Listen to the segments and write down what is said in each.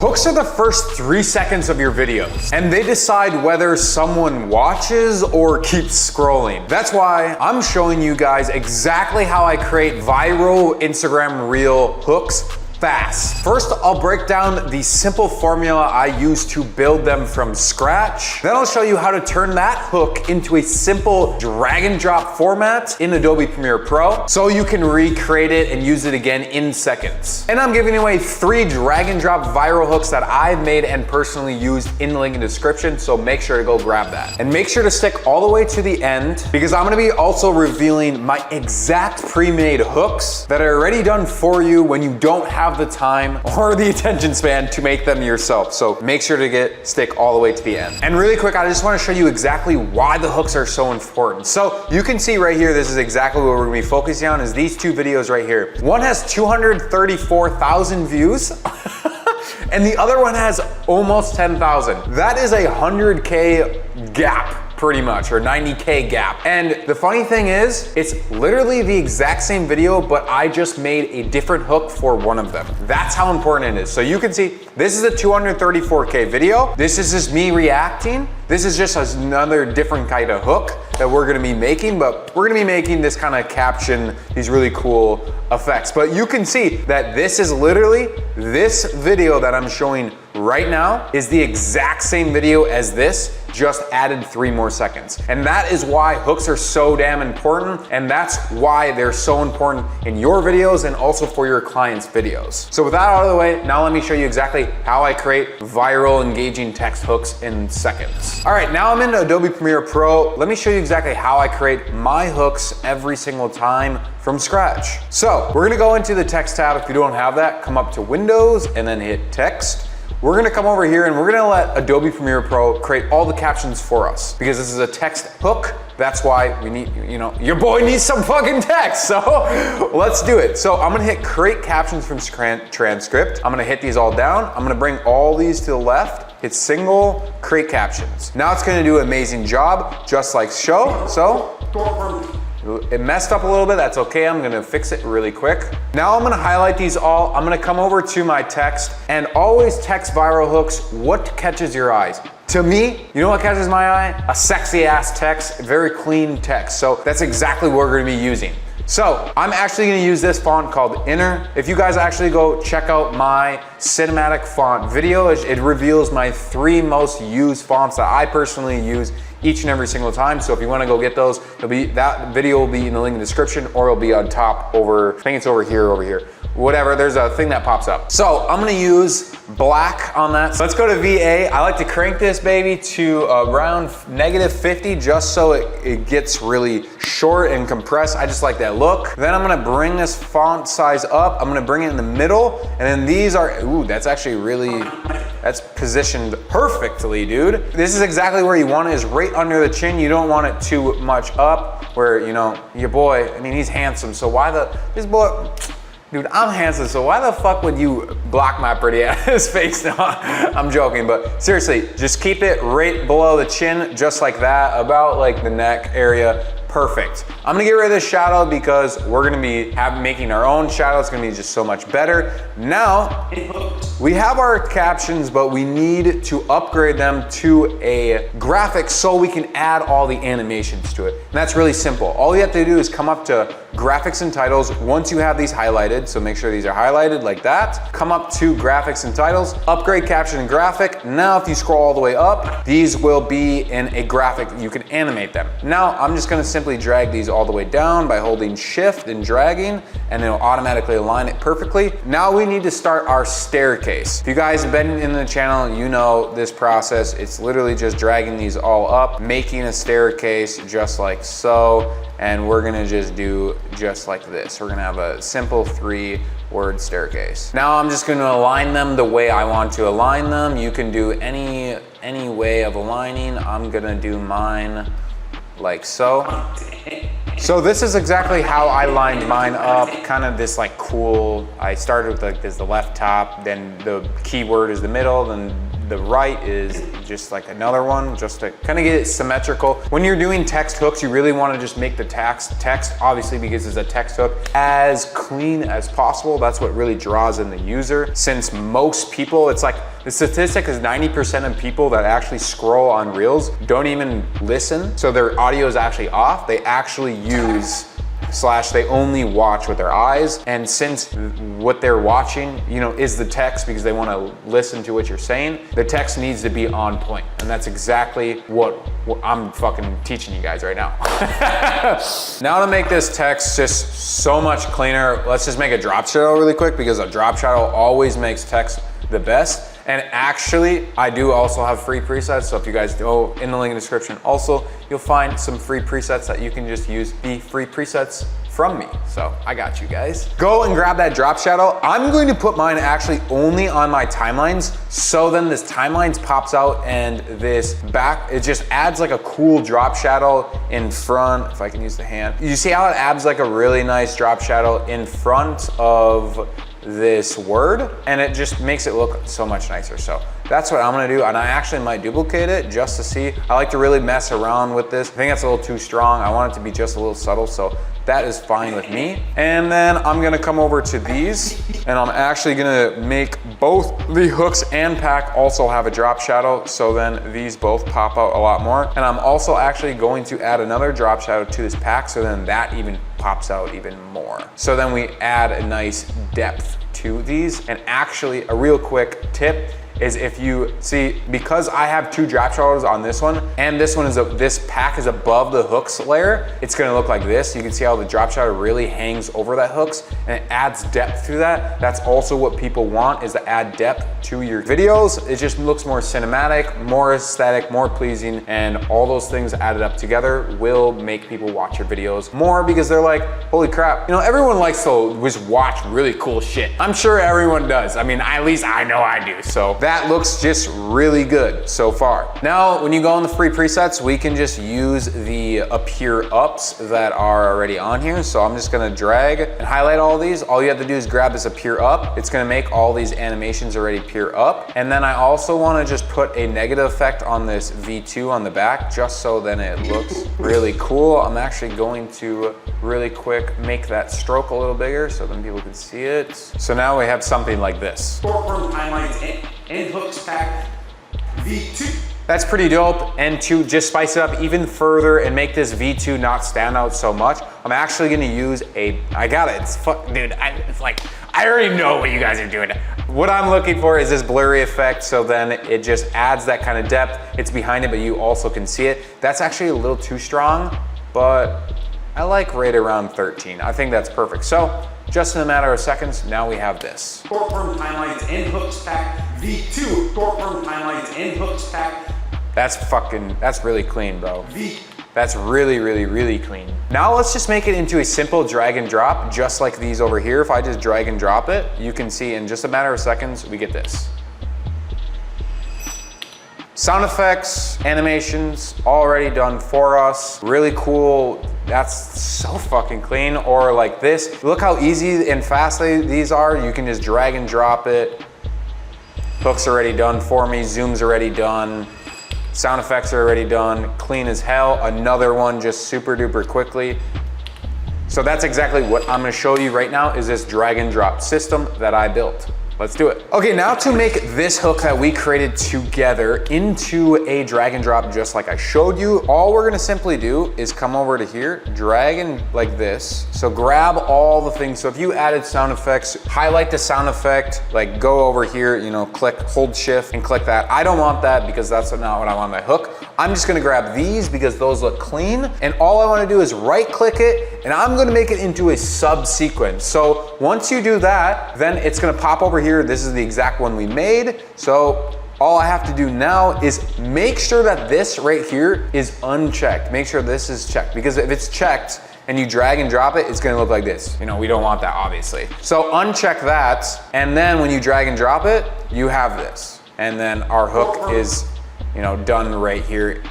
Hooks are the first 3 seconds of your videos, and they decide whether someone watches or keeps scrolling. That's why I'm showing you guys exactly how I create viral Instagram reel hooks fast. First, I'll break down the simple formula I use to build them from scratch. Then I'll show you how to turn that hook into a simple drag and drop format in Adobe Premiere Pro so you can recreate it and use it again in seconds. And I'm giving away 3 drag and drop viral hooks that I've made and personally used in the link in the description, so make sure to go grab that. And make sure to stick all the way to the end because I'm gonna be also revealing my exact pre-made hooks that are already done for you when you don't have the time or the attention span to make them yourself. So make sure to stick all the way to the end. And really quick, I just want to show you exactly why the hooks are so important. So you can see right here, this is exactly what we're gonna be focusing on, is these 2 videos right here. One has 234,000 views and the other one has almost 10,000. That is a 100K gap, pretty much, or 90K gap. And the funny thing is, it's literally the exact same video, but I just made a different hook for one of them. That's how important it is. So you can see, this is a 234K video. This is just me reacting. This is just another different kind of hook that we're gonna be making, but we're gonna be making this kind of caption, these really cool effects. But you can see that this is literally, this video that I'm showing right now is the exact same video as this, just added 3 more seconds. And that is why hooks are so damn important, and that's why they're so important in your videos and also for your clients' videos. So with that out of the way, now let me show you exactly how I create viral engaging text hooks in seconds. All right, now I'm in Adobe Premiere Pro. Let me show you exactly how I create my hooks every single time from scratch. So we're gonna go into the text tab. If you don't have that, come up to Windows and then hit text. We're gonna come over here and we're gonna let Adobe Premiere Pro create all the captions for us because this is a text hook. That's why we need, you know, your boy needs some fucking text. So let's do it. So I'm gonna hit create captions from transcript. I'm gonna hit these all down. I'm gonna bring all these to the left. Hit single, create captions. Now it's gonna do an amazing job, just like show. So it messed up a little bit, that's okay. I'm gonna fix it really quick. Now I'm gonna highlight these all. I'm gonna come over to my text and always text viral hooks. What catches your eyes? To me, you know what catches my eye? A sexy ass text, very clean text. So that's exactly what we're gonna be using. So I'm actually gonna use this font called Inner. If you guys actually go check out my cinematic font video, it reveals my 3 most used fonts that I personally use each and every single time. So if you wanna go get those, that video will be in the link in the description or it'll be on top over, I think it's over here. Whatever, there's a thing that pops up. So I'm gonna use black on that. So let's go to VA. I like to crank this baby to around -50 just so it gets really short and compressed. I just like that look. Then I'm gonna bring this font size up. I'm gonna bring it in the middle. And then these are, ooh, that's actually really, that's positioned perfectly, dude. This is exactly where you want it, is right under the chin. You don't want it too much up where, you know, your boy, I mean, he's handsome. So this boy, dude, I'm handsome, so why the fuck would you block my pretty ass face? No, I'm joking, but seriously, just keep it right below the chin, just like that, about like the neck area. Perfect. I'm gonna get rid of this shadow because we're gonna be making our own shadow. It's gonna be just so much better. Now, we have our captions, but we need to upgrade them to a graphic so we can add all the animations to it. And that's really simple. All you have to do is come up to graphics and titles. Once you have these highlighted, so make sure these are highlighted like that. Come up to graphics and titles, upgrade caption and graphic. Now, if you scroll all the way up, these will be in a graphic. You can animate them. Now, I'm just gonna simply drag these all the way down by holding shift and dragging, and it'll automatically align it perfectly. Now we need to start our staircase. If you guys have been in the channel, you know this process. It's literally just dragging these all up, making a staircase just like so, and we're gonna just do just like this. We're gonna have a simple 3-word staircase. Now I'm just gonna align them the way I want to align them. You can do any way of aligning. I'm gonna do mine like so. So this is exactly how I lined mine up, kind of this like cool, I started with like this, the left top, then the keyword is the middle, then the right is just like another one, just to kind of get it symmetrical. When you're doing text hooks, you really want to just make the text, obviously because it's a text hook, as clean as possible. That's what really draws in the user. Since most people, it's like, the statistic is 90% of people that actually scroll on Reels don't even listen. So their audio is actually off. They actually use / they only watch with their eyes. And since what they're watching, you know, is the text because they want to listen to what you're saying, the text needs to be on point. And that's exactly what I'm fucking teaching you guys right now. Now to make this text just so much cleaner, let's just make a drop shadow really quick, because a drop shadow always makes text the best. And actually, I do also have free presets. So if you guys go in the link in the description, also, you'll find some free presets that you can just use the free presets from me. So I got you guys. Go and grab that drop shadow. I'm going to put mine actually only on my timelines. So then this timelines pops out and this back, it just adds like a cool drop shadow in front. If I can use the hand. You see how it adds like a really nice drop shadow in front of this word, and it just makes it look so much nicer. So that's what I'm gonna do, and I actually might duplicate it just to see. I like to really mess around with this. I think that's a little too strong. I want it to be just a little subtle, so that is fine with me. And then I'm gonna come over to these, and I'm actually gonna make both the hooks and pack also have a drop shadow, so then these both pop out a lot more. And I'm also actually going to add another drop shadow to this pack, so then that even pops out even more. So then we add a nice depth to these. And actually, a real quick tip is if you see, because I have two drop shadows on this one, and this one is this pack is above the hooks layer, it's gonna look like this. You can see how the drop shadow really hangs over that hooks, and it adds depth to that. That's also what people want, is to add depth to your videos. It just looks more cinematic, more aesthetic, more pleasing, and all those things added up together will make people watch your videos more, because they're like, holy crap, you know, everyone likes to just watch really cool shit. I'm sure everyone does. I mean, at least I know I do. So that looks just really good so far. Now, when you go on the free presets, we can just use the appear ups that are already on here. So I'm just gonna drag and highlight all these. All you have to do is grab this appear up. It's gonna make all these animations already appear up. And then I also wanna just put a negative effect on this V2 on the back, just so then it looks really cool. I'm actually going to really quick make that stroke a little bigger so then people can see it. So now we have something like this. Short-form timelines and hooks pack V2. That's pretty dope. And to just spice it up even further and make this V2 not stand out so much, I'm actually gonna use I got it, dude, it's like, I already know what you guys are doing. What I'm looking for is this blurry effect, so then it just adds that kind of depth. It's behind it, but you also can see it. That's actually a little too strong, but I like right around 13. I think that's perfect. So, just in a matter of seconds, now we have this. Short-form timelines and hooks pack V2. Short-form timelines and hooks pack. That's really clean, bro. That's really, really, really clean. Now let's just make it into a simple drag and drop, just like these over here. If I just drag and drop it, you can see in just a matter of seconds, we get this. Sound effects, animations, already done for us. Really cool. That's so fucking clean. Or like this, look how easy and fast these are. You can just drag and drop it. Hooks already done for me, zoom's already done. Sound effects are already done, clean as hell. Another one just super duper quickly. So that's exactly what I'm gonna show you right now, is this drag and drop system that I built. Let's do it. Okay, now to make this hook that we created together into a drag and drop just like I showed you, all we're gonna simply do is come over to here, drag and like this. So grab all the things. So if you added sound effects, highlight the sound effect, like go over here, you know, click, hold shift and click that. I don't want that because that's not what I want on my hook. I'm just gonna grab these because those look clean. And all I wanna do is right click it and I'm gonna make it into a sub-sequence. So once you do that, then it's gonna pop over here. This is the exact one we made. So all I have to do now is make sure that this right here is unchecked. Make sure this is checked, because if it's checked and you drag and drop it, it's gonna look like this. You know, we don't want that, obviously. So uncheck that, and then when you drag and drop it, you have this. And then our hook is, you know, done right here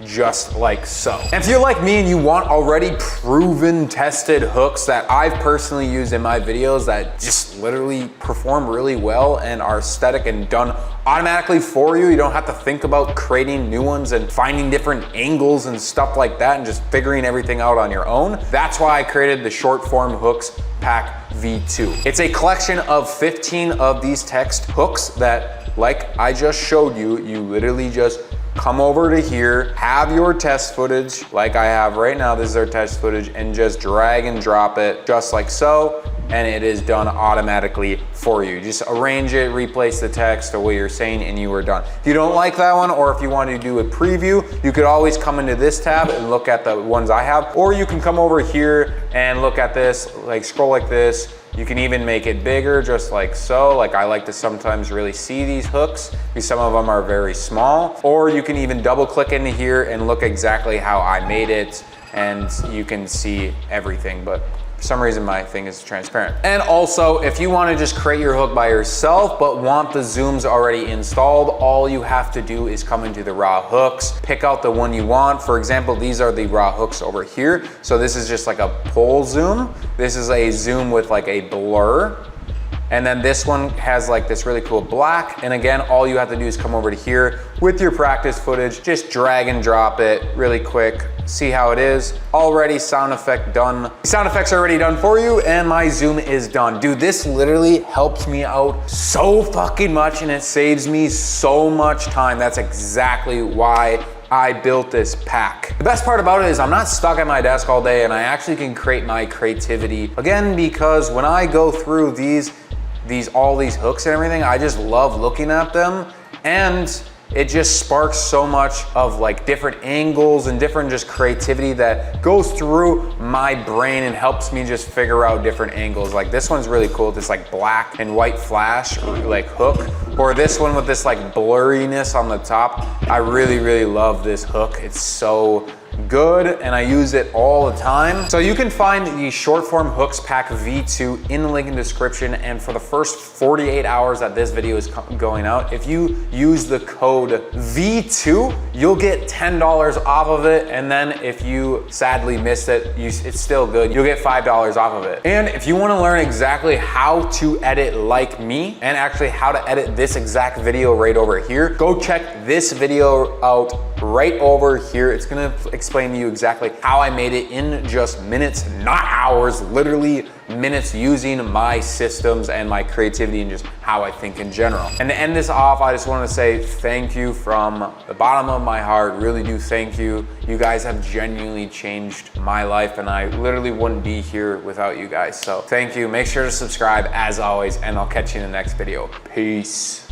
just like so. And if you're like me and you want already proven, tested hooks that I've personally used in my videos that just literally perform really well and are aesthetic and done automatically for you, you don't have to think about creating new ones and finding different angles and stuff like that and just figuring everything out on your own. That's why I created the short form hooks pack V2. It's a collection of 15 of these text hooks that, like I just showed you, you literally just come over to here, have your test footage like I have right now. This is our test footage, and just drag and drop it just like so, and it is done automatically for you. Just arrange it, replace the text the way you're saying, and you are done. If you don't like that one, or if you want to do a preview, you could always come into this tab and look at the ones I have, or you can come over here and look at this, like scroll like this. You can even make it bigger, just like so. Like I like to sometimes really see these hooks because some of them are very small. Or you can even double click into here and look exactly how I made it, and you can see everything. But for some reason my thing is transparent. And also, if you want to just create your hook by yourself but want the zooms already installed, all you have to do is come into the raw hooks, pick out the one you want. For example, these are the raw hooks over here. So this is just like a pull zoom. This is a zoom with like a blur. And then this one has like this really cool black. And again, all you have to do is come over to here with your practice footage, just drag and drop it really quick. See how it is. Already sound effect done. The sound effects are already done for you, and my zoom is done. Dude, this literally helps me out so fucking much, and it saves me so much time. That's exactly why I built this pack. The best part about it is I'm not stuck at my desk all day, and I actually can create my creativity. Again, because when I go through all these hooks and everything, I just love looking at them, and it just sparks so much of like different angles and different just creativity that goes through my brain and helps me just figure out different angles. Like this one's really cool, this like black and white flash like hook, or this one with this like blurriness on the top. I really, really love this hook. It's so good, and I use it all the time. So you can find the short form hooks pack V2 in the link in the description, and for the first 48 hours that this video is going out, if you use the code V2, you'll get $10 off of it, and then if you sadly missed it, it's still good, you'll get $5 off of it. And if you want to learn exactly how to edit like me, and actually how to edit this exact video right over here, go check this video out right over here. It's gonna explain to you exactly how I made it in just minutes, not hours, literally minutes, using my systems and my creativity and just how I think in general. And to end this off, I just want to say thank you from the bottom of my heart. Really do thank you. You guys have genuinely changed my life, and I literally wouldn't be here without you guys. So thank you. Make sure to subscribe as always, and I'll catch you in the next video. Peace.